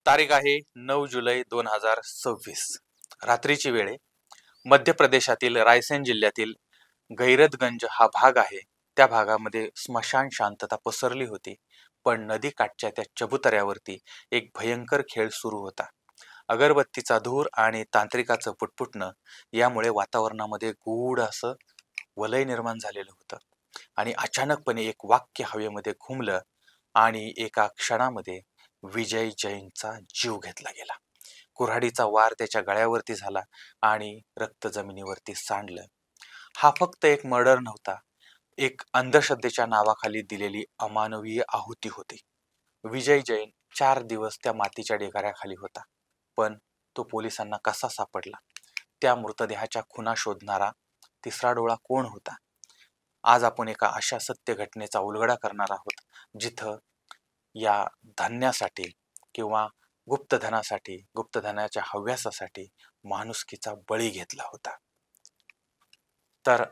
तारीख आहे 9 जुलै 2026. रात्रीची वेळ आहे. मध्य प्रदेशातील रायसेन जिल्ह्यातील गैरतगंज हा भाग आहे. त्या भागामध्ये स्मशान शांतता पसरली होती. पण नदीकाठच्या त्या चबुतऱ्यावरती एक भयंकर खेळ सुरू होता. अगरबत्तीचा धूर आणि तांत्रिकाचं पुटपुटणं यामुळे वातावरणामध्ये गूढ असं वलय निर्माण झालेलं होतं. आणि अचानकपणे एक वाक्य हवेमध्ये घुमलं आणि एका क्षणामध्ये विजय जैनचा जीव घेतला गेला. कुऱ्हाडीचा वार त्याच्या गळ्यावरती झाला आणि रक्त जमिनीवरती सांडलं. हा फक्त एक मर्डर नव्हता, एक अंधश्रद्धेच्या नावाखाली दिलेली अमानवीय आहुती होती. विजय जैन 4 दिवस त्या मातीच्या ढिगाऱ्याखाली होता, पण तो पोलिसांना कसा सापडला? त्या मृतदेहाच्या खुणा शोधणारा तिसरा डोळा कोण होता? आज आपण एका अशा सत्य घटनेचा उलगडा करणार आहोत, जिथं या धान्यासाठी किंवा गुप्तधनासाठी, गुप्तधनाच्या हव्यासासाठी माणुसकीचा बळी घेतला होता. तर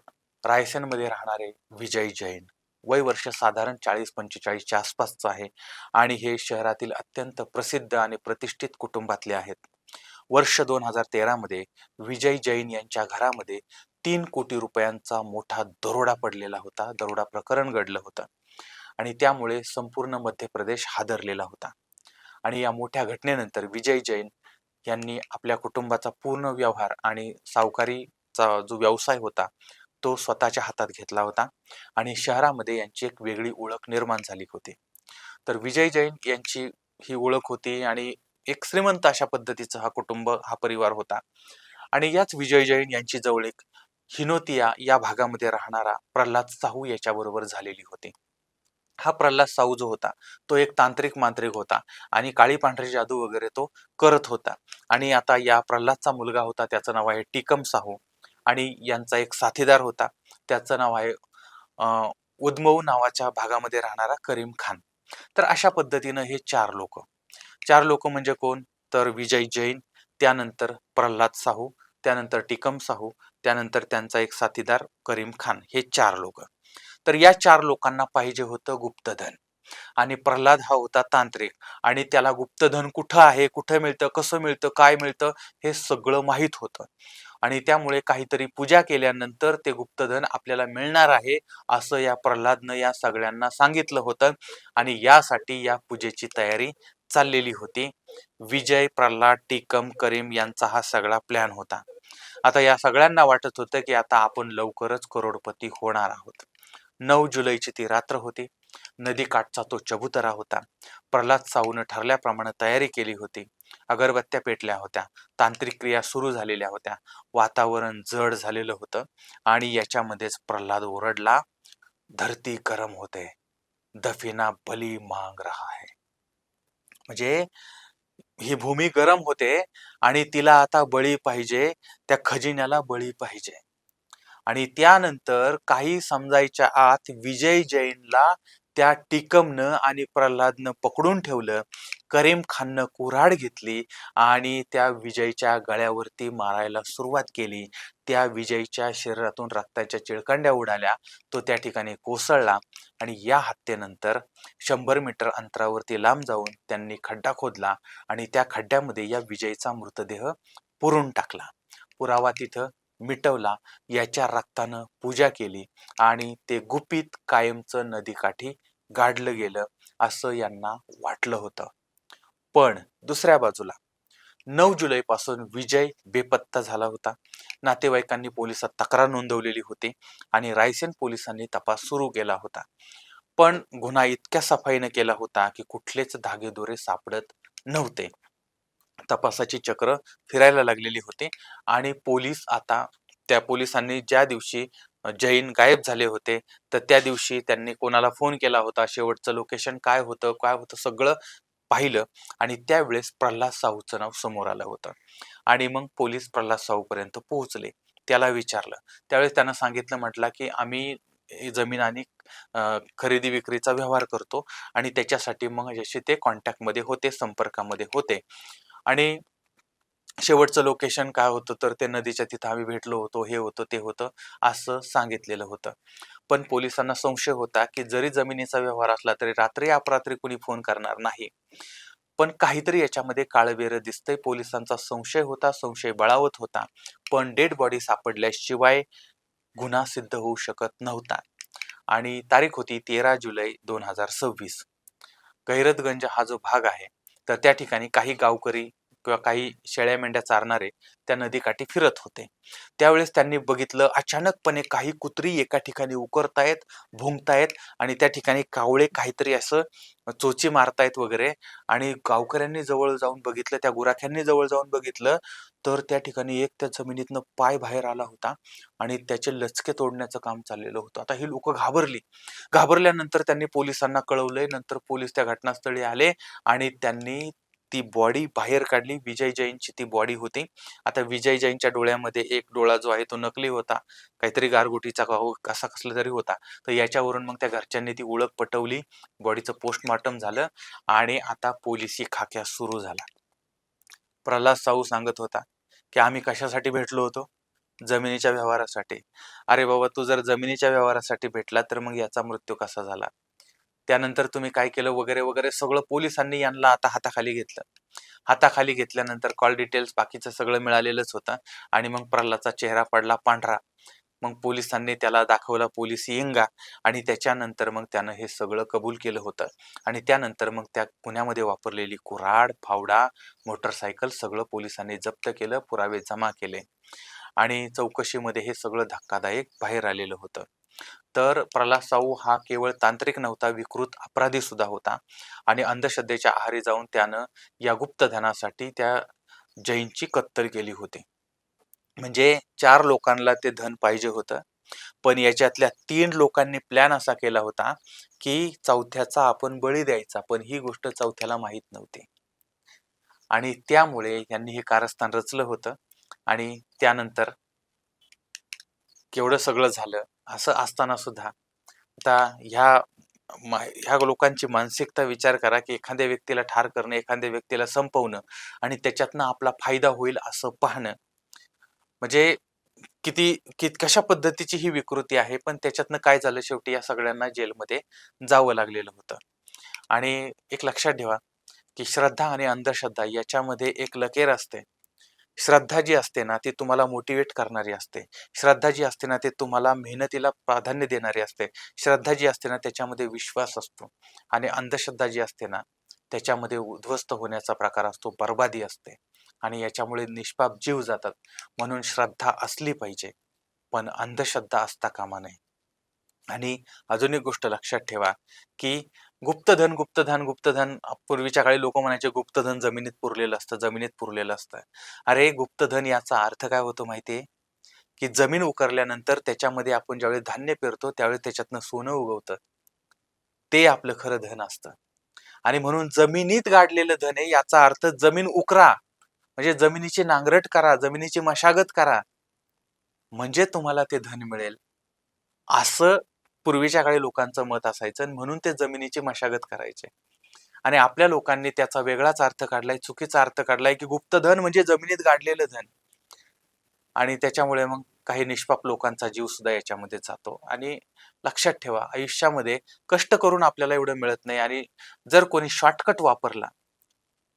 रायसेनमध्ये राहणारे विजय जैन, वय वर्ष साधारण 40-45च्या आसपासचं आहे आणि हे शहरातील अत्यंत प्रसिद्ध आणि प्रतिष्ठित कुटुंबातले आहेत. वर्ष 2013 मध्ये विजय जैन यांच्या घरामध्ये 3 कोटी रुपयांचा मोठा दरोडा पडलेला होता. दरोडा प्रकरण घडलं होतं आणि त्यामुळे संपूर्ण मध्य प्रदेश हादरलेला होता. आणि या मोठ्या घटनेनंतर विजय जैन यांनी आपल्या कुटुंबाचा पूर्ण व्यवहार आणि सावकारीचा जो व्यवसाय होता तो स्वतःच्या हातात घेतला होता आणि शहरामध्ये यांची एक वेगळी ओळख निर्माण झाली होती. तर विजय जैन यांची ही ओळख होती आणि एक श्रीमंत अशा पद्धतीचा हा कुटुंब, हा परिवार होता. आणि याच विजय जैन यांची जवळ एक हिनोतिया या भागामध्ये राहणारा प्रल्हाद साहू याच्याबरोबर झालेली होती. हा प्रल्हाद साहू जो होता तो एक तांत्रिक मांत्रिक होता आणि काळी पांढरी जादू वगैरे तो करत होता. आणि आता या प्रल्हादचा मुलगा होता, त्याचं नाव आहे टिकम साहू, आणि यांचा एक साथीदार होता, त्याचं नाव आहे उदमऊ नावाच्या भागामध्ये राहणारा करीम खान. तर अशा पद्धतीनं हे चार लोक म्हणजे कोण? तर विजय जैन, त्यानंतर प्रल्हाद साहू, त्यानंतर टिकम साहू, त्यानंतर त्यांचा एक साथीदार करीम खान, हे 4 लोक. तर या 4 लोकांना पाहिजे होतं गुप्तधन. आणि प्रल्हाद हा होता तांत्रिक आणि त्याला गुप्तधन कुठं आहे, कुठं मिळतं, कसं मिळतं, काय मिळतं हे सगळं माहीत होतं. आणि त्यामुळे काहीतरी पूजा केल्यानंतर ते गुप्तधन आपल्याला मिळणार आहे असं या प्रल्हादनं या सगळ्यांना सांगितलं होतं. आणि यासाठी या पूजेची तयारी चाललेली होती. विजय, प्रल्हाद, टिकम, करीम यांचा हा सगळा प्लॅन होता. आता या सगळ्यांना वाटत होतं की आता आपण लवकरच करोडपती होणार आहोत. 9 जुलैची ती रात्र होती. नदीकाठचा तो चबुतरा होता. प्रल्हाद साहूनं ठरल्याप्रमाणे तयारी केली होती. अगरबत्त्या पेटल्या होत्या, तांत्रिक क्रिया सुरू झालेल्या होत्या, वातावरण जड झालेलं होतं. आणि याच्यामध्येच प्रल्हाद ओरडला, धरती गरम होते, दफिना बली मांग रहा है. म्हणजे ही भूमी गरम होते आणि तिला आता बळी पाहिजे, त्या खजिन्याला बळी पाहिजे. आणि त्यानंतर काही समजायच्या आत विजय जैनला त्या टिकमनं आणि प्रल्हादनं पकडून ठेवलं. करीम खाननं कुऱ्हाड घेतली आणि त्या विजयच्या गळ्यावरती मारायला सुरुवात केली. त्या विजयच्या शरीरातून रक्ताच्या चिळकांड्या उडाल्या. तो त्या ठिकाणी कोसळला आणि या हत्येनंतर 100 मीटर अंतरावरती लांब जाऊन त्यांनी खड्डा खोदला आणि त्या खड्ड्यामध्ये या विजयचा मृतदेह पुरून टाकला. पुरावा तिथं मिटवला. याच्या रक्तानं पूजा केली आणि ते गुपित कायमचं नदीकाठी गाडलं गेलं असं यांना वाटलं होतं. पण दुसऱ्या बाजूला 9 जुलै पासून विजय बेपत्ता झाला होता. नातेवाईकांनी पोलिसात तक्रार नोंदवलेली होती आणि रायसेन पोलिसांनी तपास सुरू केला होता. पण गुन्हा इतक्या सफाईनं केला होता की कुठलेच धागेदोरे सापडत नव्हते. तपासाची चक्र फिरायला लागलेली होती आणि पोलीस आता त्या पोलिसांनी ज्या दिवशी जैन गायब झाले होते तर त्या दिवशी त्यांनी कोणाला फोन केला होता, शेवटचं लोकेशन काय होतं सगळं पाहिलं. आणि त्यावेळेस प्रल्हाद साहूचं नाव समोर आलं होतं. आणि मग पोलीस प्रल्हाद साहू पर्यंत पोहोचले. त्याला विचारलं. त्यावेळेस त्यानं सांगितलं, म्हटलं की आम्ही जमीन आणि खरेदी विक्रीचा व्यवहार करतो आणि त्याच्यासाठी मग जसे ते कॉन्टॅक्टमध्ये होते, संपर्कामध्ये होते. आणि शेवटचं लोकेशन काय होतं तर ते नदीच्या तिथं आम्ही भेटलो होतो, हे होतं ते होतं असं सांगितलेलं होतं. पण पोलिसांना संशय होता की जरी जमिनीचा व्यवहार असला तरी रात्री अपरात्री कोणी फोन करणार नाही. पण काहीतरी याच्यामध्ये काळबेरं दिसतंय. पोलिसांचा संशय होता, संशय बळावत होता, पण डेड बॉडी सापडल्याशिवाय गुन्हा सिद्ध होऊ शकत नव्हता. आणि तारीख होती 13 जुलै 2026. गैरतगंज हा जो भाग आहे, तर त्या ठिकाणी काही गावकरी किंवा काही शेळ्या मेंढ्या चारणारे त्या नदीकाठी फिरत होते. त्यावेळेस त्यांनी बघितलं अचानकपणे काही कुत्री एका ठिकाणी उकरतायत, भुंकतायत आणि त्या ठिकाणी कावळे काहीतरी असं चोची मारतायत वगैरे. आणि गावकऱ्यांनी जवळ जाऊन बघितलं, त्या गुराख्यांनी जवळ जाऊन बघितलं, तर त्या ठिकाणी एक त्या जमिनीतनं पाय बाहेर आला होता आणि त्याचे लचके तोडण्याचं काम चाललेलं होतं. आता ही लोक घाबरली. घाबरल्यानंतर त्यांनी पोलिसांना कळवलंय. नंतर पोलीस त्या घटनास्थळी आले आणि त्यांनी ती बॉडी बाहेर काढली. विजय जैनची ती बॉडी होती. आता विजय जैनच्या डोळ्यामध्ये एक डोळा जो आहे तो नकली होता, काहीतरी गारगोटीचा कसा कसला तरी होता. तर याच्यावरून मग त्या घरच्यांनी ती ओळख पटवली. बॉडीचं पोस्टमॉर्टम झालं आणि आता पोलिसी खाक्या सुरू झाला. प्रल्हाद साहू सांगत होता की आम्ही कशासाठी भेटलो होतो? जमिनीच्या व्यवहारासाठी. अरे बाबा, तू जर जमिनीच्या व्यवहारासाठी भेटला तर मग याचा मृत्यू कसा झाला? त्यानंतर तुम्ही काय केलं वगैरे वगैरे सगळं पोलिसांनी यांना आता हाताखाली घेतलं. हाताखाली घेतल्यानंतर कॉल डिटेल्स बाकीचं सगळं मिळालेलंच होतं आणि मग प्रल्हादचा चेहरा पडला पांढरा. मग पोलिसांनी त्याला दाखवला पोलिस येंगा आणि त्याच्यानंतर मग त्यानं हे सगळं कबूल केलं होतं. आणि त्यानंतर मग त्या गुन्ह्यामध्ये वापरलेली कुऱ्हाड, फावडा, मोटरसायकल सगळं पोलिसांनी जप्त केलं, पुरावे जमा केले आणि चौकशीमध्ये हे सगळं धक्कादायक बाहेर आलेलं होतं. तर प्रल्हाद साहू हा केवळ तांत्रिक नव्हता, विकृत अपराधी सुद्धा होता आणि अंधश्रद्धेच्या आहारी जाऊन त्यानं या गुप्तधनासाठी त्या जैनची कत्तल केली होती. म्हणजे 4 लोकांना ते धन पाहिजे होतं, पण याच्यातल्या 3 लोकांनी प्लॅन असा केला होता की चौथ्याचा आपण बळी द्यायचा, पण ही गोष्ट चौथ्याला माहीत नव्हती आणि त्यामुळे त्यांनी हे कारस्थान रचलं होतं. आणि त्यानंतर केवढं सगळं झालं. असं असताना सुद्धा आता ह्या लोकांची मानसिकता विचार करा की एखाद्या व्यक्तीला ठार करणं, एखाद्या व्यक्तीला संपवणं आणि त्याच्यातनं आपला फायदा होईल असं पाहणं, म्हणजे कशा पद्धतीची ही विकृती आहे. पण त्याच्यातनं काय झालं, शेवटी या सगळ्यांना जेलमध्ये जावं लागलेलं होतं. आणि एक लक्षात ठेवा की श्रद्धा आणि अंधश्रद्धा याच्यामध्ये एक लकेर असते. श्रद्धा जी असते ना ती तुम्हाला मोटिवेट करणारी असते. श्रद्धा जी असते ना ते तुम्हाला मेहनतीला प्राधान्य देणारी असते. श्रद्धा जी असते ना त्याच्यामध्ये विश्वास असतो आणि अंधश्रद्धा जी असते ना त्याच्यामध्ये उद्ध्वस्त होण्याचा प्रकार असतो, बर्बादी असते आणि याच्यामुळे निष्पाप जीव जातात. म्हणून श्रद्धा असली पाहिजे, पण अंधश्रद्धा असता कामा नये. आणि अजून एक गोष्ट लक्षात ठेवा की गुप्तधन गुप्तधन गुप्तधन, पूर्वीच्या काळी लोक म्हणायचे गुप्तधन जमिनीत पुरलेलं असतं, जमिनीत पुरलेलं असतं. अरे गुप्तधन याचा अर्थ काय होतो माहितीये? की जमीन उकरल्यानंतर त्याच्यामध्ये आपण ज्यावेळी धान्य पेरतो त्यावेळी त्याच्यातनं सोनं उगवतं, ते आपलं खरं धन असतं. आणि म्हणून जमिनीत गाडलेलं धन आहे याचा अर्थ जमीन उकरा, म्हणजे जमिनीची नांगरट करा, जमिनीची मशागत करा, म्हणजे तुम्हाला ते धन मिळेल, असं पूर्वीच्या काळी लोकांचं मत असायचं. आणि म्हणून ते जमिनीची मशागत करायचे. आणि आपल्या लोकांनी त्याचा वेगळाच अर्थ काढलाय, चुकीचा अर्थ काढलाय की गुप्तधन म्हणजे जमिनीत गाडलेलं धन. आणि त्याच्यामुळे मग काही निष्पाप लोकांचा जीव सुद्धा याच्यामध्ये जातो. आणि लक्षात ठेवा, आयुष्यामध्ये कष्ट करून आपल्याला एवढं मिळत नाही आणि जर कोणी शॉर्टकट वापरला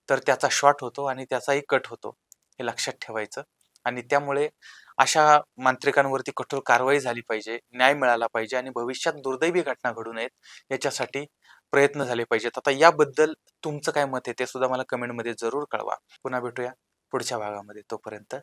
तर त्याचा शॉर्ट होतो आणि त्याचाही कट होतो, हे लक्षात ठेवायचं. आणि त्यामुळे अशा मांत्रिकांवरती कठोर कारवाई झाली पाहिजे, न्याय मिळाला पाहिजे आणि भविष्यात दुर्दैवी घटना घडू नयेत याच्यासाठी प्रयत्न झाले पाहिजेत. आता याबद्दल तुमचं काय मत आहे ते सुद्धा मला कमेंटमध्ये जरूर कळवा. पुन्हा भेटूया पुढच्या भागामध्ये. तोपर्यंत